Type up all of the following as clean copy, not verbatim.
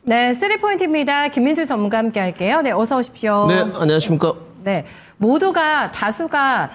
네, 3포인트입니다. 김민주 전문가 함께 할게요. 네, 어서 오십시오. 네, 안녕하십니까. 네, 모두가 다수가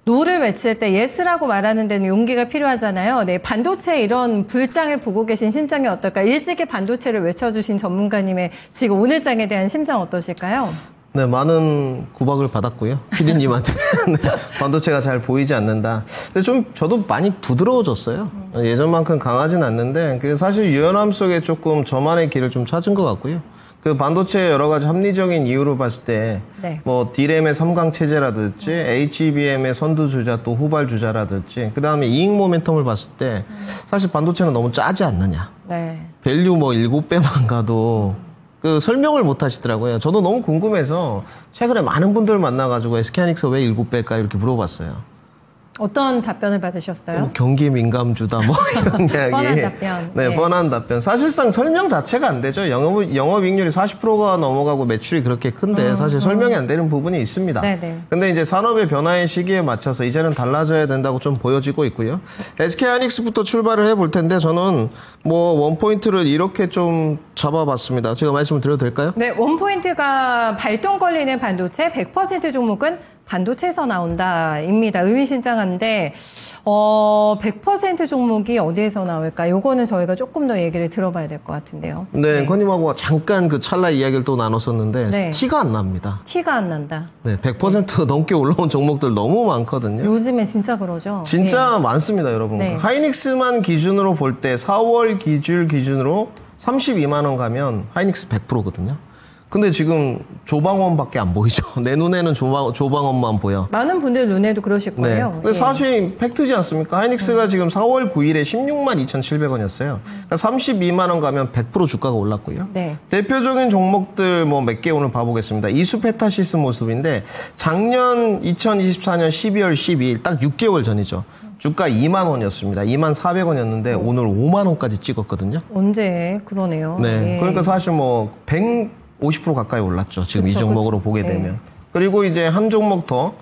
노를 외칠 때 예스라고 말하는 데는 용기가 필요하잖아요. 네, 반도체 이런 불장을 보고 계신 심정이 어떨까? 일찍이 반도체를 외쳐주신 전문가님의 지금 오늘 장에 대한 심정 어떠실까요? 네, 많은 구박을 받았고요. PD님한테. 네, 반도체가 잘 보이지 않는다. 근데 좀 저도 많이 부드러워졌어요. 예전만큼 강하진 않는데 그 사실 유연함 속에 조금 저만의 길을 좀 찾은 것 같고요. 그 반도체의 여러 가지 합리적인 이유를 봤을 때, 네. 뭐 D램의 3강 체제라든지 HBM의 선두주자 또 후발주자라든지, 그 다음에 이익 모멘텀을 봤을 때 사실 반도체는 너무 짜지 않느냐. 네. 밸류 뭐 7배만 가도 그 설명을 못 하시더라고요. 저도 너무 궁금해서 최근에 많은 분들 만나가지고 SK하이닉스 왜 7배일까 이렇게 물어봤어요. 어떤 답변을 받으셨어요? 경기 민감주다 뭐 이런 이야기. 뻔한 답변. 네, 뻔한 답변. 사실상 설명 자체가 안 되죠. 영업이익률이 40%가 넘어가고 매출이 그렇게 큰데 사실 설명이 안 되는 부분이 있습니다. 네네. 근데 이제 산업의 변화의 시기에 맞춰서 이제는 달라져야 된다고 좀 보여지고 있고요. SK하이닉스부터 출발을 해볼 텐데 저는 뭐 원포인트를 이렇게 좀 잡아봤습니다. 제가 말씀을 드려도 될까요? 네, 원포인트가 발동 걸리는 반도체 100% 종목은 반도체에서 나온다입니다. 의미심장한데 100% 종목이 어디에서 나올까? 요거는 저희가 조금 더 얘기를 들어봐야 될 것 같은데요. 네, 건님하고 잠깐 그 찰나 이야기를 또 나눴었는데 네. 티가 안 납니다. 티가 안 난다. 네, 100% 넘게 올라온 종목들 너무 많거든요. 요즘에 진짜 그러죠. 진짜 많습니다, 여러분. 네. 하이닉스만 기준으로 볼 때 4월 기준으로 32만 원 가면 하이닉스 100%거든요. 근데 지금 조방원밖에 안 보이죠. 내 눈에는 조방원만 보여. 많은 분들 눈에도 그러실 거예요. 네. 근데 사실 팩트지 않습니까? 하이닉스가 지금 4월 9일에 16만 2,700원이었어요. 그러니까 32만 원 가면 100% 주가가 올랐고요. 네. 대표적인 종목들 뭐 몇 개 오늘 봐보겠습니다. 이수페타시스 모습인데 작년 2024년 12월 12일 딱 6개월 전이죠. 주가 2만 원이었습니다. 2만 400원이었는데 오늘 5만 원까지 찍었거든요. 언제? 그러네요. 네. 예. 그러니까 사실 뭐 150% 가까이 올랐죠. 지금 그쵸, 이 종목으로 보게 네. 되면. 그리고 이제 한 종목 더.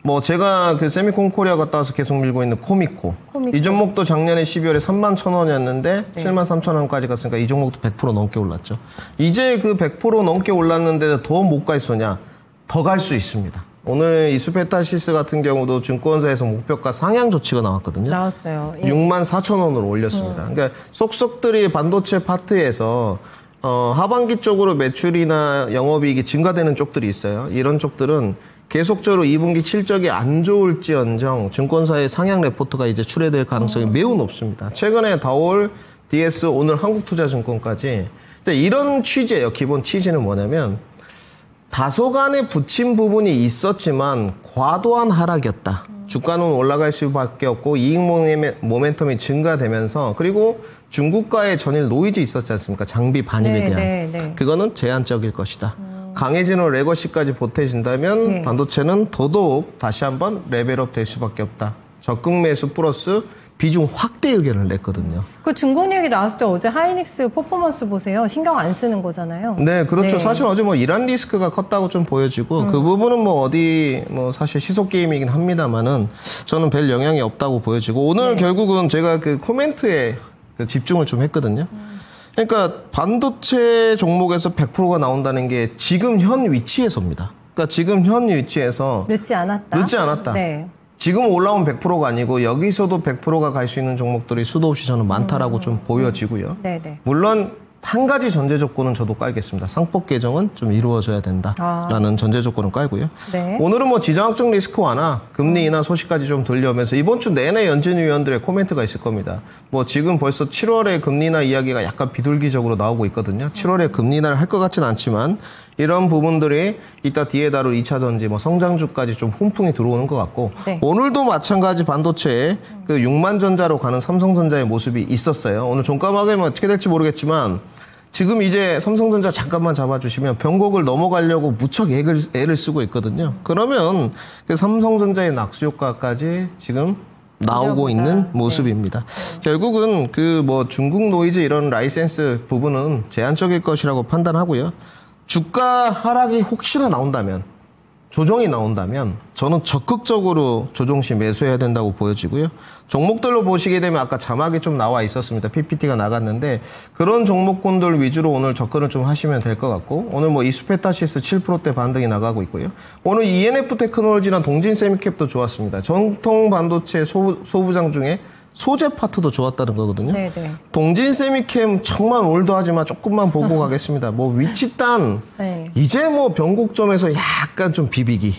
뭐 제가 그 세미콘 코리아 갔다 와서 계속 밀고 있는 코미코. 이 종목도 작년에 12월에 3만 1,000원이었는데 네. 7만 3,000원까지 갔으니까 이 종목도 100% 넘게 올랐죠. 이제 그 100% 넘게 올랐는데 더 못 갈 수냐? 더 갈 수 있습니다. 오늘 이수페타시스 같은 경우도 증권사에서 목표가 상향 조치가 나왔거든요. 나왔어요. 예. 6만 4,000원으로 올렸습니다. 그러니까 속속들이 반도체 파트에서 하반기 쪽으로 매출이나 영업이익이 증가되는 쪽들이 있어요. 이런 쪽들은 계속적으로 2분기 실적이 안 좋을지언정 증권사의 상향 레포트가 이제 출해될 가능성이 매우 높습니다. 최근에 다올, DS, 오늘 한국투자증권까지 이런 취지예요. 기본 취지는 뭐냐면 다소간에 붙인 부분이 있었지만 과도한 하락이었다. 주가는 올라갈 수밖에 없고 이익 모멘텀이 증가되면서 그리고 중국과의 전일 노이즈 있었지 않습니까? 장비 반입에 대한. 그거는 제한적일 것이다. 강해지는 레거시까지 보태진다면 반도체는 더더욱 다시 한번 레벨업 될 수밖에 없다. 적극 매수 플러스 비중 확대 의견을 냈거든요. 그 중국 얘기 나왔을 때 어제 하이닉스 퍼포먼스 보세요. 신경 안 쓰는 거잖아요. 네, 그렇죠. 네. 사실 어제 뭐 이란 리스크가 컸다고 좀 보여지고 그 부분은 뭐 어디 뭐 사실 시속 게임이긴 합니다만은 저는 별 영향이 없다고 보여지고 오늘 결국은 제가 그 코멘트에 그 집중을 좀 했거든요. 그러니까 반도체 종목에서 100%가 나온다는 게 지금 현 위치에서입니다. 그러니까 지금 현 위치에서 늦지 않았다. 늦지 않았다. 네. 지금 올라온 100%가 아니고 여기서도 100%가 갈 수 있는 종목들이 수도 없이 저는 많다라고 좀 보여지고요. 네네. 물론 한 가지 전제 조건은 저도 깔겠습니다. 상법 개정은 좀 이루어져야 된다라는 전제 조건을 깔고요. 네. 오늘은 뭐 지정학적 리스크 완화, 금리 인하 소식까지 좀 들려오면서 이번 주 내내 연준 위원들의 코멘트가 있을 겁니다. 뭐 지금 벌써 7월에 금리 인하 이야기가 약간 비둘기적으로 나오고 있거든요. 7월에 금리 인하를 할 것 같지는 않지만 이런 부분들이 이따 뒤에 다룰 2차 전지, 뭐 성장주까지 좀 훈풍이 들어오는 것 같고 네. 오늘도 마찬가지 반도체에 그 6만 전자로 가는 삼성전자의 모습이 있었어요. 오늘 종가 마감이 어떻게 될지 모르겠지만 지금 이제 삼성전자 잠깐만 잡아주시면 변곡을 넘어가려고 무척 애를 쓰고 있거든요. 그러면 그 삼성전자의 낙수 효과까지 지금 나오고 있는 모습입니다. 네. 결국은 그 뭐 중국 노이즈 이런 라이센스 부분은 제한적일 것이라고 판단하고요. 주가 하락이 혹시나 나온다면 조정이 나온다면 저는 적극적으로 조정 시 매수해야 된다고 보여지고요. 종목들로 보시게 되면 아까 자막이 좀 나와 있었습니다. PPT가 나갔는데 그런 종목군들 위주로 오늘 접근을 좀 하시면 될 것 같고 오늘 뭐 이수페타시스 7%대 반등이 나가고 있고요. 오늘 ENF 테크놀로지나 동진 세미캡도 좋았습니다. 전통 반도체 소부장 중에 소재 파트도 좋았다는 거거든요. 네네. 동진 세미캠 정말 올드하지만 조금만 보고 가겠습니다. 뭐 위치단 네. 이제 뭐 변곡점에서 약간 좀 비비기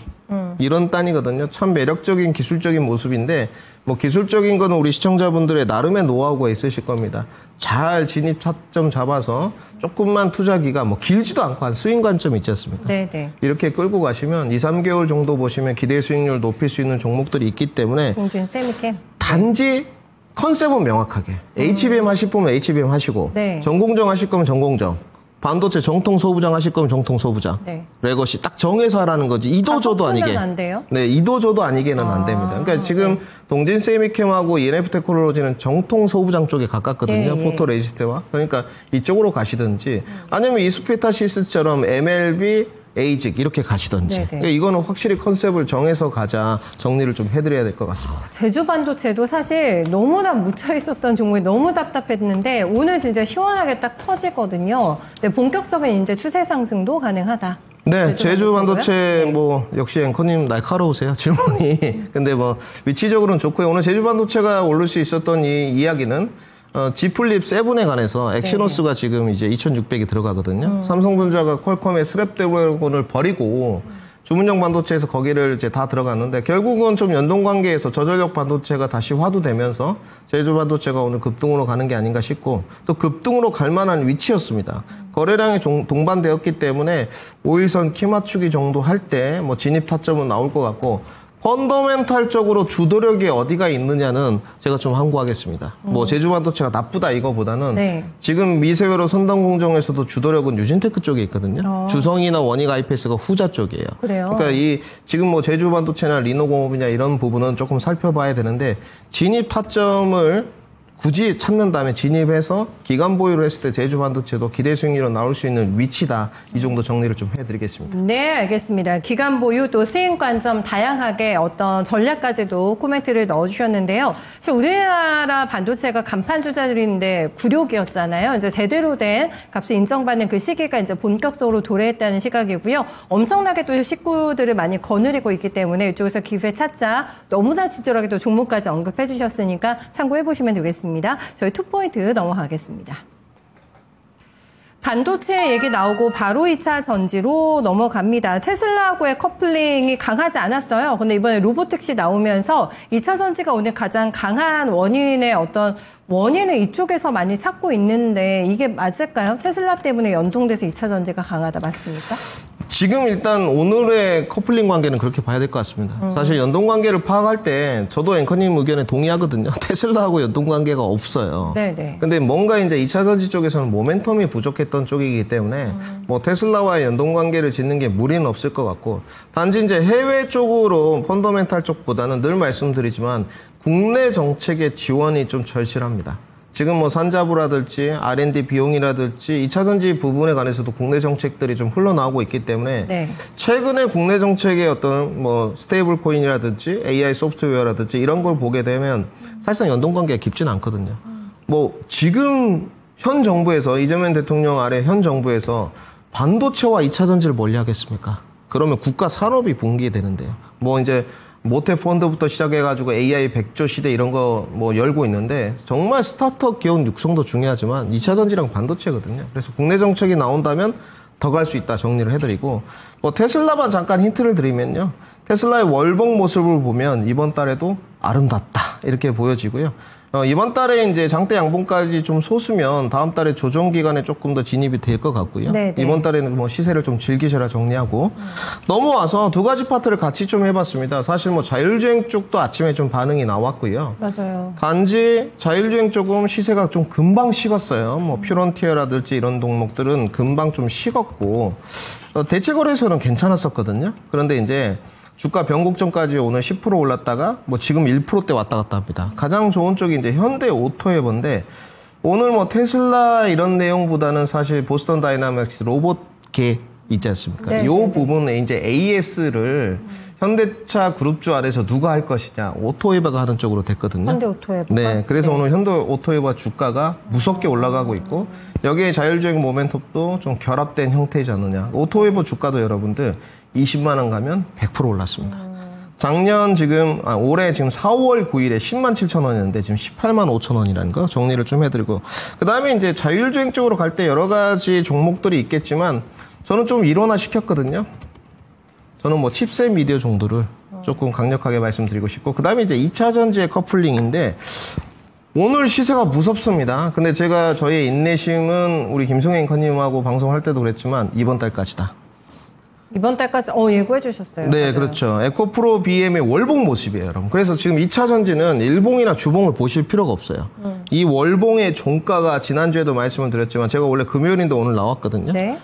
이런 단이거든요. 참 매력적인 기술적인 모습인데 뭐 기술적인 거는 우리 시청자분들의 나름의 노하우가 있으실 겁니다. 잘 진입 타점 잡아서 조금만 투자 기간 뭐 길지도 않고 한 스윙 관점 있지 않습니까? 네네. 이렇게 끌고 가시면 2, 3개월 정도 보시면 기대 수익률 높일 수 있는 종목들이 있기 때문에 동진 세미캠. 단지 컨셉은 명확하게 HBM 하실 거면 HBM 하시고 네. 전공정 하실 거면 전공정 반도체 정통 소부장 하실 거면 정통 소부장 네. 레거시 딱 정해서 하라는 거지 이도저도 아니게 안 돼요? 네 이도저도 아니게는 안 됩니다. 그러니까 지금 동진 세미캠하고 ENF 테크놀로지는 정통 소부장 쪽에 가깝거든요. 예. 포토 레지스트와 그러니까 이쪽으로 가시든지 아니면 이수페타시스처럼 MLB 에이직 이렇게 가시던지 그러니까 이거는 확실히 컨셉을 정해서 가자 정리를 좀 해드려야 될 것 같습니다. 제주 반도체도 사실 너무나 묻혀 있었던 종목이 너무 답답했는데 오늘 진짜 시원하게 딱 터지거든요. 네, 본격적인 이제 추세 상승도 가능하다. 네, 제주 반도체 뭐 역시 앵커님 날카로우세요 질문이. 근데 뭐 위치적으로는 좋고요. 오늘 제주 반도체가 오를 수 있었던 이 이야기는 지플립 7에 관해서 엑시노스가 지금 이제 2,600이 들어가거든요. 삼성전자가 퀄컴의 스냅드래곤을 버리고 주문형 반도체에서 거기를 이제 다 들어갔는데 결국은 좀 연동 관계에서 저전력 반도체가 다시 화두되면서 제주 반도체가 오늘 급등으로 가는 게 아닌가 싶고 또 급등으로 갈 만한 위치였습니다. 거래량이 동반되었기 때문에 5일선 키 맞추기 정도 할 때 뭐 진입 타점은 나올 것 같고 펀더멘탈적으로 주도력이 어디가 있느냐는 제가 좀 항구하겠습니다. 뭐 제주반도체가 나쁘다 이거보다는 지금 미세회로 선단 공정에서도 주도력은 유진테크 쪽에 있거든요. 주성이나 원익 IPS가 후자 쪽이에요. 그래요? 그러니까 이 지금 뭐 제주반도체나 리노공업이냐 이런 부분은 조금 살펴봐야 되는데 진입 타점을 굳이 찾는다면 진입해서 기간 보유를 했을 때 제주 반도체도 기대 수익률로 나올 수 있는 위치다. 이 정도 정리를 좀 해드리겠습니다. 네, 알겠습니다. 기간 보유 또 수익 관점 다양하게 어떤 전략까지도 코멘트를 넣어주셨는데요. 사실 우리나라 반도체가 간판 주자들인데 굴욕이었잖아요. 이제 제대로 된 값을 인정받는 그 시기가 이제 본격적으로 도래했다는 시각이고요. 엄청나게 또 식구들을 많이 거느리고 있기 때문에 이쪽에서 기회 찾자 너무나 친절하게 또 종목까지 언급해 주셨으니까 참고해 보시면 되겠습니다. 저희 2포인트 넘어가겠습니다. 반도체 얘기 나오고 바로 2차 전지로 넘어갑니다. 테슬라하고의 커플링이 강하지 않았어요. 근데 이번에 로보택시 나오면서 2차 전지가 오늘 가장 강한 원인의 어떤 원인을 이쪽에서 많이 찾고 있는데 이게 맞을까요? 테슬라 때문에 연동돼서 2차 전지가 강하다 맞습니까? 지금 일단 오늘의 커플링 관계는 그렇게 봐야 될 것 같습니다. 사실 연동 관계를 파악할 때 저도 앵커님 의견에 동의하거든요. 테슬라하고 연동 관계가 없어요. 네네. 근데 뭔가 이제 2차 전지 쪽에서는 모멘텀이 부족했던 쪽이기 때문에 뭐 테슬라와의 연동 관계를 짓는 게 무리는 없을 것 같고 단지 이제 해외 쪽으로 펀더멘탈 쪽보다는 늘 말씀드리지만 국내 정책의 지원이 좀 절실합니다. 지금 뭐 산자부라든지 R&D 비용이라든지 2차 전지 부분에 관해서도 국내 정책들이 좀 흘러나오고 있기 때문에 최근에 국내 정책의 어떤 뭐 스테이블 코인이라든지 AI 소프트웨어라든지 이런 걸 보게 되면 사실상 연동 관계가 깊지는 않거든요. 뭐 지금 현 정부에서 이재명 대통령 아래 현 정부에서 반도체와 2차 전지를 멀리 하겠습니까? 그러면 국가 산업이 붕괴되는데요. 뭐 이제 모태 펀드부터 시작해가지고 AI 100조 시대 이런 거 뭐 열고 있는데 정말 스타트업 기업 육성도 중요하지만 2차 전지랑 반도체거든요. 그래서 국내 정책이 나온다면 더 갈 수 있다 정리를 해드리고 뭐 테슬라만 잠깐 힌트를 드리면요. 테슬라의 월봉 모습을 보면 이번 달에도 아름답다 이렇게 보여지고요. 이번 달에 이제 장대 양봉까지 좀 솟으면 다음 달에 조정 기간에 조금 더 진입이 될 것 같고요. 이번 달에는 뭐 시세를 좀 즐기셔라 정리하고 넘어와서 두 가지 파트를 같이 좀 해봤습니다. 사실 뭐 자율주행 쪽도 아침에 좀 반응이 나왔고요. 맞아요. 단지 자율주행 쪽은 시세가 좀 금방 식었어요. 뭐 퓨런티어라든지 이런 종목들은 금방 좀 식었고 대체거래소는 괜찮았었거든요. 그런데 이제 주가 변곡점까지 오늘 10% 올랐다가 뭐 지금 1%대 왔다 갔다 합니다. 가장 좋은 쪽이 이제 현대 오토웨버인데 오늘 뭐 테슬라 이런 내용보다는 사실 보스턴 다이나믹스 로봇계 있지 않습니까? 네, 이 네, 부분에 이제 AS를 현대차 그룹주 안에서 누가 할 것이냐, 오토웨버가 하는 쪽으로 됐거든요. 현대 오토웨버. 네, 그래서 오늘 현대 오토웨버 주가가 무섭게 올라가고 있고 여기에 자율주행 모멘텀도 좀 결합된 형태이지 않느냐. 오토웨버 주가도 여러분들 20만 원 가면 100% 올랐습니다. 작년 지금 올해 지금 4월 9일에 10만 7천 원이었는데 지금 18만 5천 원이라는 거 정리를 좀 해드리고, 그 다음에 이제 자율주행 쪽으로 갈 때 여러 가지 종목들이 있겠지만 저는 좀 일원화 시켰거든요. 저는 뭐 칩셋 미디어 정도를 조금 강력하게 말씀드리고 싶고, 그 다음에 이제 2차 전지의 커플링인데 오늘 시세가 무섭습니다. 근데 제가 저의 인내심은 우리 김성애 앵커님하고 방송할 때도 그랬지만 이번 달까지다. 이번 달까지 예고해 주셨어요. 네, 맞아요. 그렇죠. 에코프로 BM의 월봉 모습이에요, 여러분. 그래서 지금 2차 전지는 일봉이나 주봉을 보실 필요가 없어요. 이 월봉의 종가가 지난주에도 말씀을 드렸지만 제가 원래 금요일인데 오늘 나왔거든요. 네.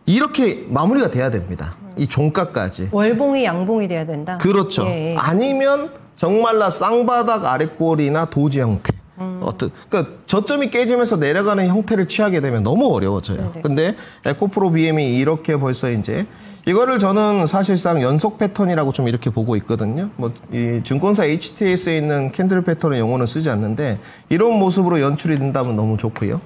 이렇게 마무리가 돼야 됩니다. 이 종가까지. 월봉이 양봉이 돼야 된다. 그렇죠. 예, 예. 아니면 정말로 쌍바닥 아랫골이나 도지 형태. 그러니까 저점이 깨지면서 내려가는 형태를 취하게 되면 너무 어려워져요. 네네. 근데 에코프로 BM이 이렇게 벌써 이제 이거를 저는 사실상 연속 패턴이라고 좀 이렇게 보고 있거든요. 뭐 이 증권사 HTS에 있는 캔들 패턴의 용어는 쓰지 않는데 이런 모습으로 연출이 된다면 너무 좋고요.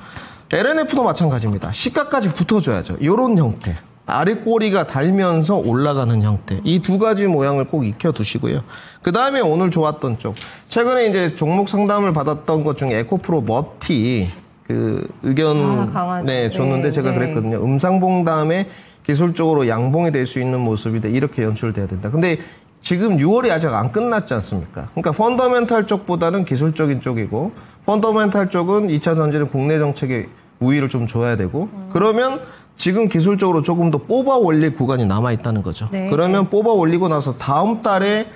LNF도 마찬가지입니다. 시가까지 붙어줘야죠. 이런 형태. 아랫꼬리가 달면서 올라가는 형태. 이 두 가지 모양을 꼭 익혀두시고요. 그 다음에 오늘 좋았던 쪽. 최근에 이제 종목 상담을 받았던 것 중에 에코프로 머티 그 의견 강하죠. 줬는데 네, 제가 네. 그랬거든요. 음상봉 다음에 기술적으로 양봉이 될 수 있는 모습인데 이렇게 연출돼야 된다. 근데 지금 6월이 아직 안 끝났지 않습니까? 그러니까 펀더멘탈 쪽보다는 기술적인 쪽이고 펀더멘탈 쪽은 2차 전지는 국내 정책의 우위를 좀 줘야 되고 그러면 지금 기술적으로 조금 더 뽑아 올릴 구간이 남아 있다는 거죠. 네. 그러면 뽑아 올리고 나서 다음 달에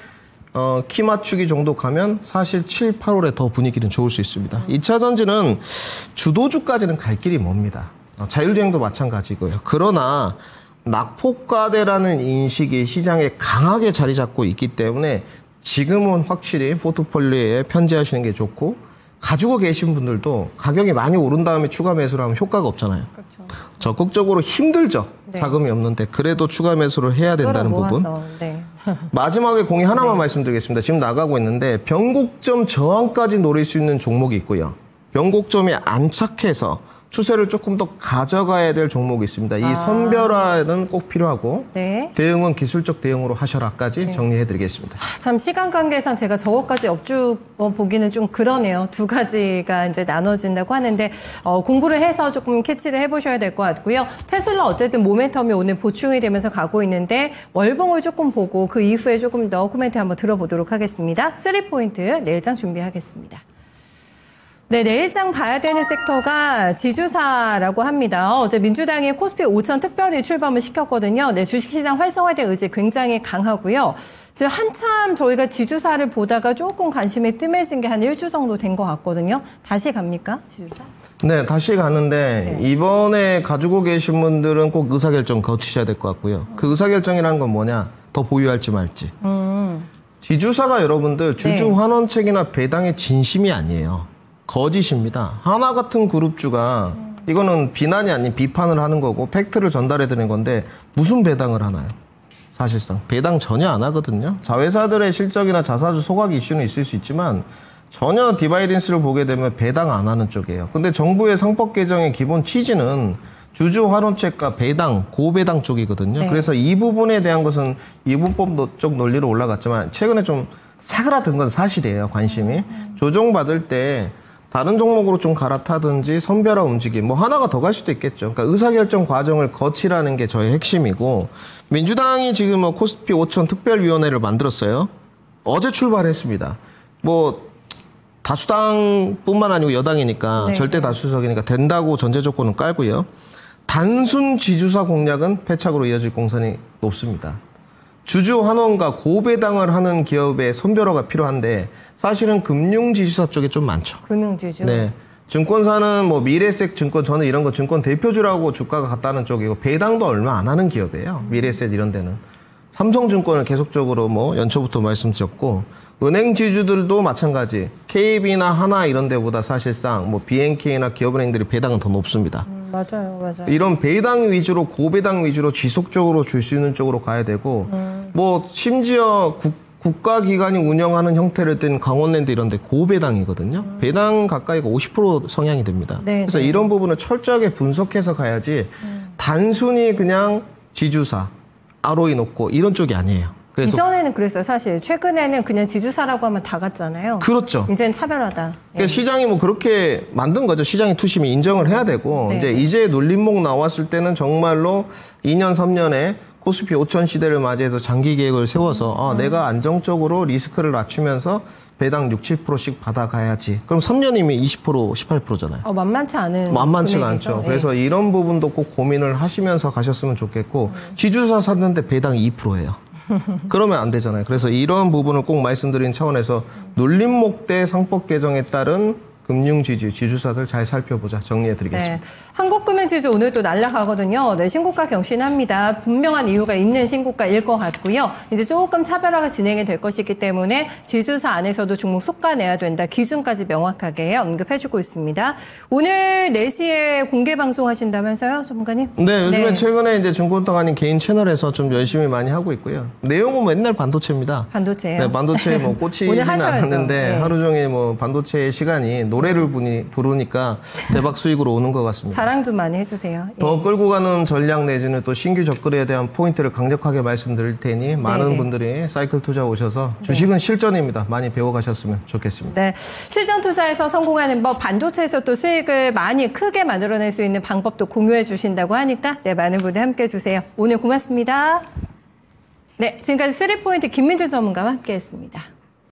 키 맞추기 정도 가면 사실 7, 8월에 더 분위기는 좋을 수 있습니다. 2차 전지는 주도주까지는 갈 길이 멉니다. 자율주행도 마찬가지고요. 그러나 낙폭과대라는 인식이 시장에 강하게 자리 잡고 있기 때문에 지금은 확실히 포트폴리오에 편제하시는 게 좋고 가지고 계신 분들도 가격이 많이 오른 다음에 추가 매수를 하면 효과가 없잖아요. 그렇죠. 적극적으로 힘들죠. 네. 자금이 없는데 그래도 추가 매수를 해야 된다는 부분. 끌어모아서, 네. 마지막에 공이 하나만 말씀드리겠습니다. 지금 나가고 있는데 변곡점 저항까지 노릴 수 있는 종목이 있고요. 변곡점에 안착해서 추세를 조금 더 가져가야 될 종목이 있습니다. 이 선별화는 꼭 필요하고 네. 대응은 기술적 대응으로 하셔라까지 정리해드리겠습니다. 참 시간 관계상 제가 저것까지 엎주 보기는 좀 그러네요. 두 가지가 이제 나눠진다고 하는데 공부를 해서 조금 캐치를 해보셔야 될 것 같고요. 테슬라 어쨌든 모멘텀이 오늘 보충이 되면서 가고 있는데 월봉을 조금 보고 그 이후에 조금 더 코멘트 한번 들어보도록 하겠습니다. 3포인트 내일장 준비하겠습니다. 네, 내일장 봐야 되는 섹터가 지주사라고 합니다. 어제 민주당이 코스피 5천 특별히 출범을 시켰거든요. 네, 주식시장 활성화될 의지 굉장히 강하고요. 지금 한참 저희가 지주사를 보다가 조금 관심이 뜸해진 게 한 1주 정도 된 것 같거든요. 다시 갑니까, 지주사? 네, 다시 가는데 이번에 가지고 계신 분들은 꼭 의사결정 거치셔야 될 것 같고요. 그 의사결정이란 건 뭐냐? 더 보유할지 말지. 지주사가 여러분들 주주 환원책이나 배당의 진심이 아니에요. 거짓입니다. 하나 같은 그룹주가 이거는 비난이 아닌 비판을 하는 거고 팩트를 전달해 드리는 건데 무슨 배당을 하나요? 사실상 배당 전혀 안 하거든요. 자회사들의 실적이나 자사주 소각 이슈는 있을 수 있지만 전혀 디바이던스를 보게 되면 배당 안 하는 쪽이에요. 근데 정부의 상법 개정의 기본 취지는 주주 환원책과 배당, 고배당 쪽이거든요. 네. 그래서 이 부분에 대한 것은 이분법 쪽 논리로 올라갔지만 최근에 좀 사그라든 건 사실이에요. 관심이. 조정받을 때 다른 종목으로 좀 갈아타든지 선별화 움직임 뭐 하나가 더 갈 수도 있겠죠. 그러니까 의사결정 과정을 거치라는 게 저의 핵심이고 민주당이 지금 뭐 코스피 5천 특별위원회를 만들었어요. 어제 출발했습니다. 뭐 다수당뿐만 아니고 여당이니까 네. 절대 다수석이니까 된다고 전제 조건은 깔고요. 단순 지주사 공략은 패착으로 이어질 공산이 높습니다. 주주 환원과 고배당을 하는 기업의 선별화가 필요한데 사실은 금융지주사 쪽에 좀 많죠. 금융지주. 네. 증권사는 뭐 미래에셋 증권 저는 이런 거 증권 대표주라고 주가가 갔다는 쪽이고 배당도 얼마 안 하는 기업이에요. 미래에셋 이런 데는. 삼성증권을 계속적으로 뭐 연초부터 말씀드렸고 은행 지주들도 마찬가지. KB나 하나 이런 데보다 사실상 뭐 BNK나 기업은행들이 배당은 더 높습니다. 맞아요. 이런 배당 위주로 고배당 위주로 지속적으로 줄 수 있는 쪽으로 가야 되고 뭐 심지어 국가기관이 운영하는 형태를 뗀 강원랜드 이런 데 고배당이거든요. 배당 가까이가 50% 성향이 됩니다. 네, 그래서 네. 이런 부분을 철저하게 분석해서 가야지 단순히 그냥 지주사, ROE 높고 이런 쪽이 아니에요. 그래서 이전에는 그랬어요. 사실 최근에는 그냥 지주사라고 하면 다 갔잖아요. 그렇죠. 이제는 차별하다. 그러니까 시장이 뭐 그렇게 만든 거죠. 시장의 투심이 인정을 해야 되고 네, 이제 눌림목 나왔을 때는 정말로 2년 3년에 코스피 5천 시대를 맞이해서 장기 계획을 세워서 내가 안정적으로 리스크를 낮추면서 배당 6, 7%씩 받아가야지. 그럼 3년이면 20%, 18%잖아요. 만만치 않은 만만치가 금액이죠. 않죠. 그래서 이런 부분도 꼭 고민을 하시면서 가셨으면 좋겠고 지주사 샀는데 배당 2%예요. 그러면 안 되잖아요. 그래서 이런 부분을 꼭 말씀드린 차원에서 눌림목 대 상법 개정에 따른 금융지주, 지주사들 잘 살펴보자 정리해드리겠습니다. 네. 한국금융지주 오늘 또 날라가거든요. 네, 신고가 경신합니다. 분명한 이유가 있는 신고가일 것 같고요. 이제 조금 차별화가 진행이 될 것이기 때문에 지주사 안에서도 종목 속가내야 된다. 기준까지 명확하게 언급해주고 있습니다. 오늘 4시에 공개 방송하신다면서요, 전문가님? 네, 요즘에 최근에 이제 증권통 아닌 개인 채널에서 좀 열심히 많이 하고 있고요. 내용은 맨날 반도체입니다. 반도체요? 네, 반도체에 뭐 꽂히진 오늘 하셔야죠. 않았는데 네. 하루 종일 뭐 반도체 시간이 노래를 부르니까 대박 수익으로 오는 것 같습니다. 자랑 좀 많이 해주세요. 더 끌고 가는 전략 내지는 또 신규 접근에 대한 포인트를 강력하게 말씀드릴 테니 많은 분들이 사이클 투자 오셔서 주식은 실전입니다. 많이 배워가셨으면 좋겠습니다. 네, 실전 투자에서 성공하는 법, 반도체에서 또 수익을 많이 크게 만들어낼 수 있는 방법도 공유해 주신다고 하니까 많은 분들 함께 해주세요. 오늘 고맙습니다. 네, 지금까지 3포인트 김민주 전문가와 함께했습니다.